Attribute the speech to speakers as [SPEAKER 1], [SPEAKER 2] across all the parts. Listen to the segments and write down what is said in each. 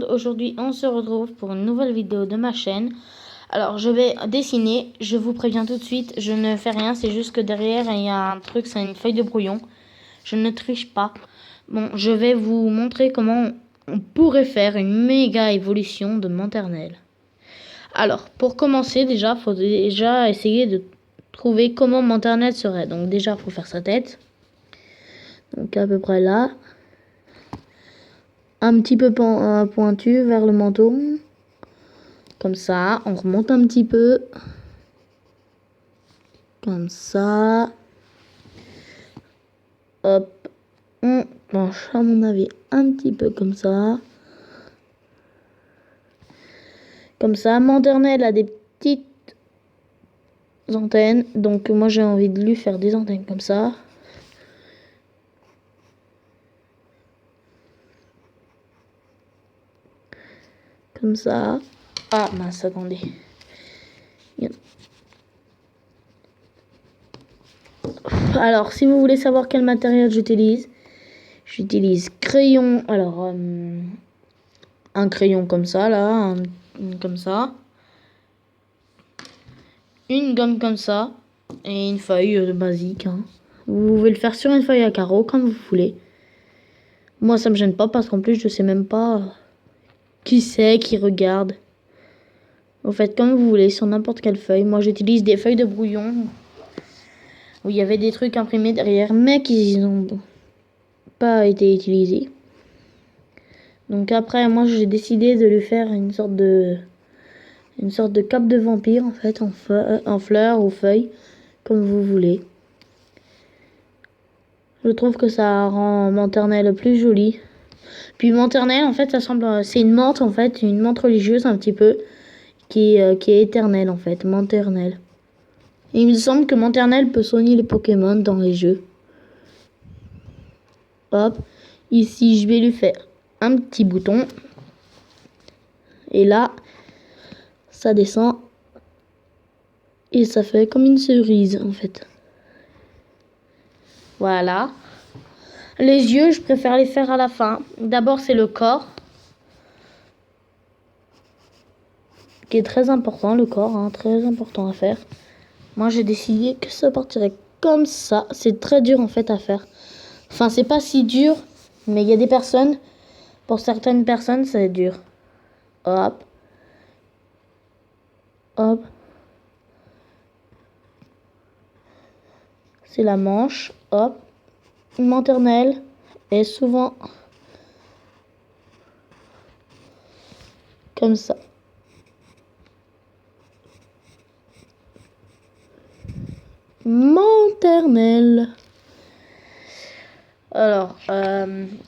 [SPEAKER 1] aujourd'hui on se retrouve pour une nouvelle vidéo de ma chaîne. Alors je vais dessiner, je vous préviens tout de suite, je ne fais rien, c'est juste que derrière il y a un truc, c'est une feuille de brouillon. Je ne triche pas. Bon, je vais vous montrer comment on pourrait faire une méga évolution de maternelle. Alors, pour commencer, déjà, faut déjà essayer de trouver comment maternelle serait. Donc déjà, faut faire sa tête. Donc à peu près là. Un petit peu pointu vers le menton. Comme ça, on remonte un petit peu. Comme ça. Hop. On penche à mon avis un petit peu comme ça. Comme ça, maternelle a des petites antennes. Donc moi j'ai envie de lui faire des antennes comme ça. Comme ça. Ah mince, attendez. Alors, si vous voulez savoir quel matériel j'utilise crayon. Alors, un crayon comme ça, là, comme ça. Une gomme comme ça. Et une feuille basique. Hein. Vous pouvez le faire sur une feuille à carreaux, comme vous voulez. Moi, ça me gêne pas parce qu'en plus, je sais même pas qui c'est qui regarde. Vous faites comme vous voulez, sur n'importe quelle feuille. Moi, j'utilise des feuilles de brouillon. Où il y avait des trucs imprimés derrière, mais qui n'ont pas été utilisés. Donc après, moi, j'ai décidé de lui faire une sorte de cape de vampire, en fait, en fleurs ou feuilles, comme vous voulez. Je trouve que ça rend maternelle plus jolie. Puis maternelle, en fait, ça semble, c'est une menthe, en fait, une menthe religieuse un petit peu, qui est éternelle, en fait, maternelle. Et il me semble que maternelle peut soigner les Pokémon dans les jeux. Hop, ici, je vais lui faire un petit bouton. Et là, ça descend. Et ça fait comme une cerise, en fait. Voilà. Les yeux, je préfère les faire à la fin. D'abord, c'est le corps. Qui est très important, le corps, hein, très important à faire. Moi, j'ai décidé que ça partirait comme ça. C'est très dur, en fait, à faire. Enfin, c'est pas si dur, mais il y a des personnes, pour certaines personnes, c'est dur. Hop. Hop. C'est la manche. Hop. Une maternelle. Et souvent, comme ça. Maternelle. Alors,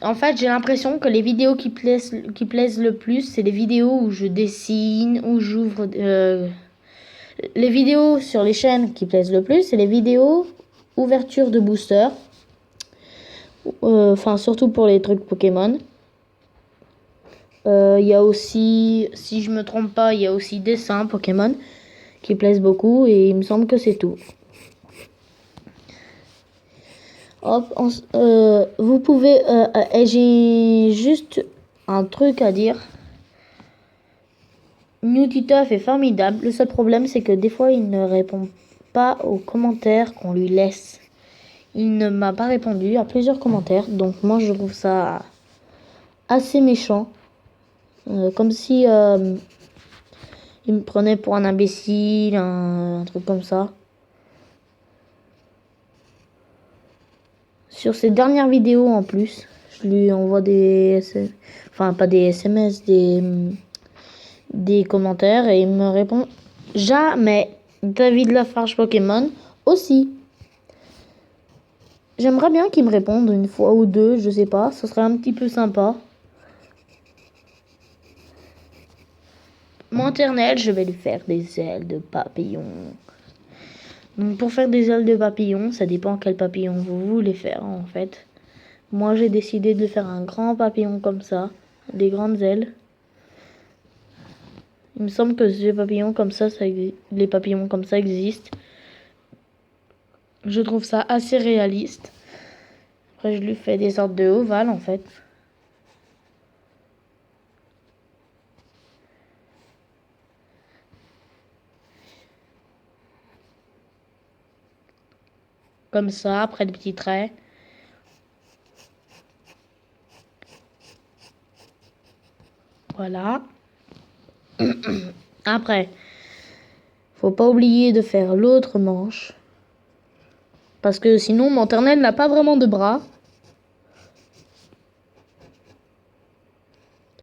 [SPEAKER 1] en fait, j'ai l'impression que les vidéos qui plaisent le plus, c'est les vidéos où je dessine, où j'ouvre. Les vidéos sur les chaînes qui plaisent le plus, c'est les vidéos ouverture de booster. Enfin, surtout pour les trucs Pokémon. Il y a aussi, si je me trompe pas, il y a aussi dessins Pokémon qui plaisent beaucoup et il me semble que c'est tout. Hop, vous pouvez, j'ai juste un truc à dire. Newtituff est formidable. Le seul problème, c'est que des fois, il ne répond pas aux commentaires qu'on lui laisse. Il ne m'a pas répondu à plusieurs commentaires, donc moi, je trouve ça assez méchant. Comme si il me prenait pour un imbécile, un truc comme ça. Sur ses dernières vidéos en plus, je lui envoie enfin pas des SMS, des commentaires et il me répond jamais. David Lafarge Pokémon aussi. J'aimerais bien qu'il me réponde une fois ou deux, je sais pas, ce serait un petit peu sympa. Maternelle, je vais lui faire des ailes de papillon. Donc pour faire des ailes de papillon, ça dépend quel papillon vous voulez faire en fait. Moi j'ai décidé de faire un grand papillon comme ça, des grandes ailes. Il me semble que les papillons comme ça existent. Je trouve ça assez réaliste. Après je lui fais des sortes de ovales en fait. Comme ça, après des petits traits. Voilà. Après, faut pas oublier de faire l'autre manche. Parce que sinon, mon ternel n'a pas vraiment de bras.